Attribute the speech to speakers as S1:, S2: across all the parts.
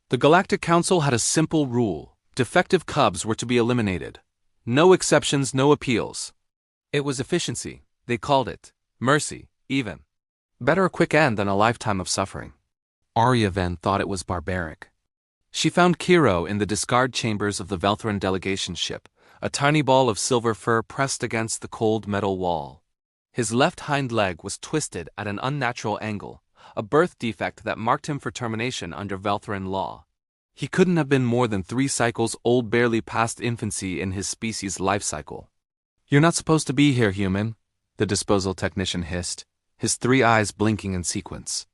S1: The Galactic Council had a simple rule: defective cubs were to be eliminated. No exceptions, no appeals. It was efficiency, they called it. Mercy, even. Better a quick end than a lifetime of suffering. Arya then thought it was barbaric. She found Kiro in the discard chambers of the Velthran delegation ship, a tiny ball of silver fur pressed against the cold metal wall. His left hind leg was twisted at an unnatural angle, a birth defect that marked him for termination under Velthran law. He couldn't have been more than 3 cycles old, barely past infancy in his species' life cycle. "You're not supposed to be here, human," the disposal technician hissed, his 3 eyes blinking in sequence.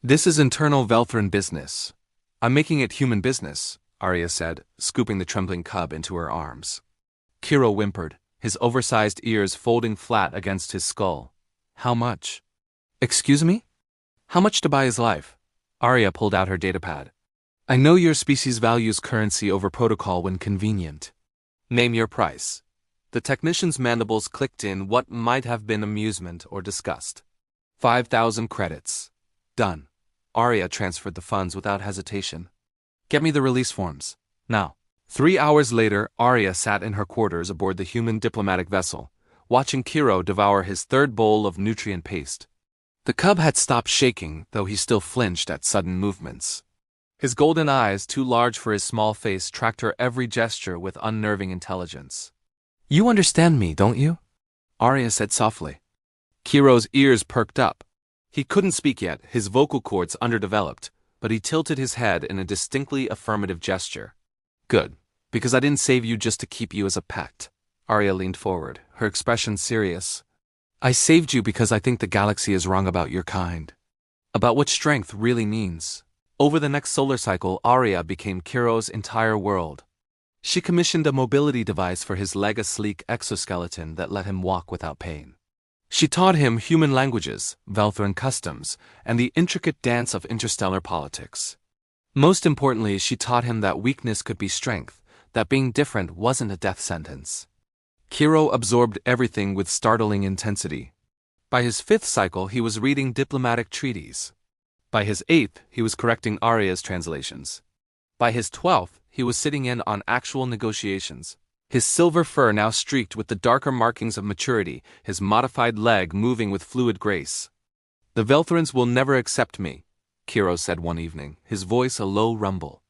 S1: "This is internal Velthran business." "I'm making it human business," Arya said, scooping the trembling cub into her arms. Kiro whimpered, his oversized ears folding flat against his skull. "How much?" "Excuse me?" "How much to buy his life?" Arya pulled out her datapad. "I know your species values currency over protocol when convenient. Name your price." The technician's mandibles clicked in what might have been amusement or disgust. 5,000 credits. Done. Arya transferred the funds without hesitation. "Get me the release forms. Now." 3 hours later, Arya sat in her quarters aboard the human diplomatic vessel, watching Kiro devour his 3rd bowl of nutrient paste. The cub had stopped shaking, though he still flinched at sudden movements. His golden eyes, too large for his small face, tracked her every gesture with unnerving intelligence. "You understand me, don't you?" Arya said softly. Kiro's ears perked up. He couldn't speak yet, his vocal cords underdeveloped, but he tilted his head in a distinctly affirmative gesture. "Good, because I didn't save you just to keep you as a pet." Arya leaned forward, her expression serious. "I saved you because I think the galaxy is wrong about your kind. About what strength really means." Over the next solar cycle, Arya became Kiro's entire world. She commissioned a mobility device for his leg, a sleek exoskeleton that let him walk without pain. She taught him human languages, Velthran customs, and the intricate dance of interstellar politics. Most importantly, she taught him that weakness could be strength, that being different wasn't a death sentence. Kiro absorbed everything with startling intensity. By his 5th cycle, he was reading diplomatic treaties. By his 8th, he was correcting Arya's translations. By his 12th, he was sitting in on actual negotiations. His silver fur now streaked with the darker markings of maturity, his modified leg moving with fluid grace. "The Velthrans will never accept me," Kiro said one evening, his voice a low rumble.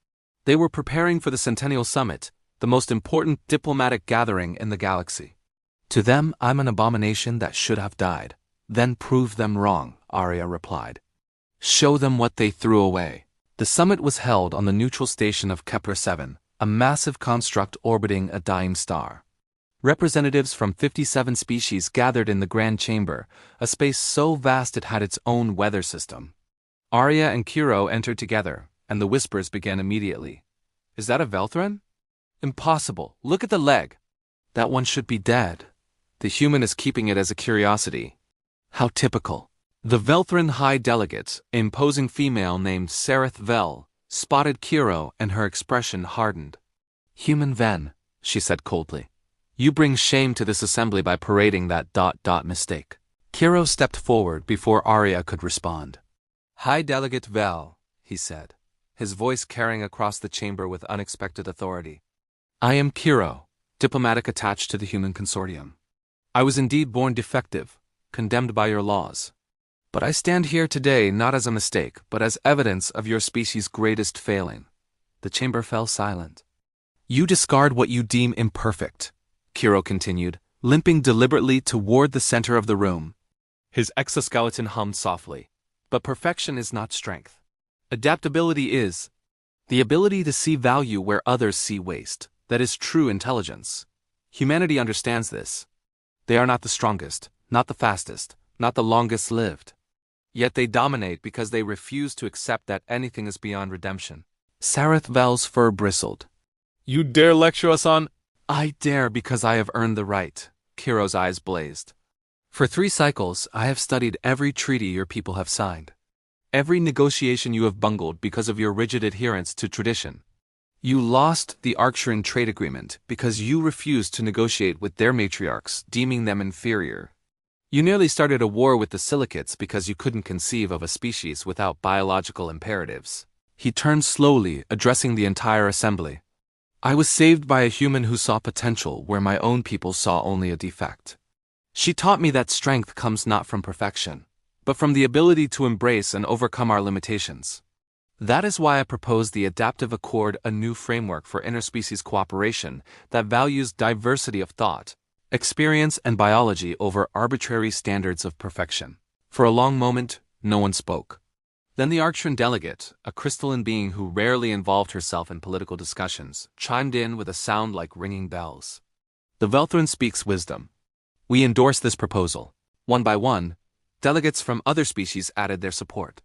S1: They were preparing for the Centennial Summit, the most important diplomatic gathering in the galaxy. "To them, I'm an abomination that should have died." "Then prove them wrong," Arya replied. "Show them what they threw away." The summit was held on the neutral station of Kepler-7, a massive construct orbiting a dying star. Representatives from 57 species gathered in the Grand Chamber, a space so vast it had its own weather system. Arya and Kiro entered together, and the whispers began immediately. "Is that a Velthran?" "Impossible. Look at the leg." "That one should be dead. The human is keeping it as a curiosity." "How typical." The Velthran High Delegate, an imposing female named Sareth Vel, spotted Kiro and her expression hardened. "Human Ven," she said coldly. "You bring shame to this assembly by parading that ... mistake." Kiro stepped forward before Arya could respond. "High Delegate Vel," he said, his voice carrying across the chamber with unexpected authority. "I am Kiro, diplomatic attached to the human consortium. I was indeed born defective, condemned by your laws. But I stand here today not as a mistake, but as evidence of your species' greatest failing." The chamber fell silent. "You discard what you deem imperfect," Kiro continued, limping deliberately toward the center of the room. His exoskeleton hummed softly. "But perfection is not strength. Adaptability is. The ability to see value where others see waste. That is true intelligence. Humanity understands this. They are not the strongest, not the fastest, not the longest lived. Yet they dominate because they refuse to accept that anything is beyond redemption." Sareth Vel's fur bristled. "You dare lecture us on—" "I dare because I have earned the right," Kiro's eyes blazed. "For 3 cycles, I have studied every treaty your people have signed. Every negotiation you have bungled because of your rigid adherence to tradition. You lost the Arcturan trade agreement because you refused to negotiate with their matriarchs, deeming them inferior. You nearly started a war with the silicates because you couldn't conceive of a species without biological imperatives. He turned slowly, addressing the entire assembly. I was saved by a human who saw potential where my own people saw only a defect. She taught me that strength comes not from perfection, but from the ability to embrace and overcome our limitations. That is why I propose the Adaptive Accord, a new framework for interspecies cooperation that values diversity of thought, experience, and biology over arbitrary standards of perfection. For a long moment, no one spoke. Then the Arcturian delegate, a crystalline being who rarely involved herself in political discussions, chimed in with a sound like ringing bells. The Velthran speaks wisdom. We endorse this proposal. One by one, delegates from other species added their support.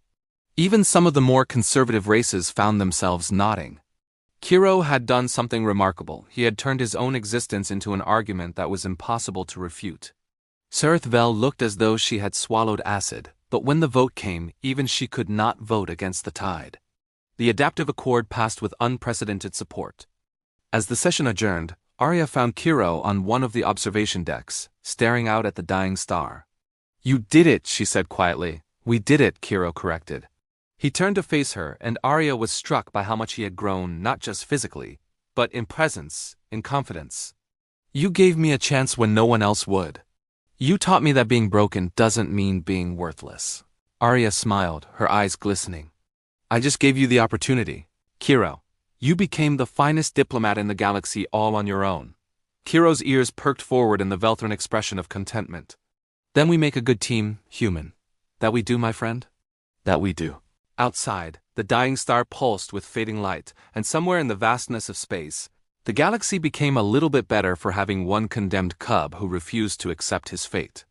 S1: Even some of the more conservative races found themselves nodding. Kiro had done something remarkable. He had turned his own existence into an argument that was impossible to refute. Sereth Vel looked as though she had swallowed acid, but when the vote came, even she could not vote against the tide. The Adaptive Accord passed with unprecedented support. As the session adjourned, Arya found Kiro on one of the observation decks, staring out at the dying star. You did it, she said quietly. We did it, Kiro corrected. He turned to face her, and Arya was struck by how much he had grown, not just physically, but in presence, in confidence. You gave me a chance when no one else would. You taught me that being broken doesn't mean being worthless. Arya smiled, her eyes glistening. I just gave you the opportunity. Kiro, you became the finest diplomat in the galaxy all on your own. Kiro's ears perked forward in the Velthran expression of contentment. Then we make a good team, human. That we do, my friend? That we do. Outside, the dying star pulsed with fading light, and somewhere in the vastness of space, the galaxy became a little bit better for having one condemned cub who refused to accept his fate.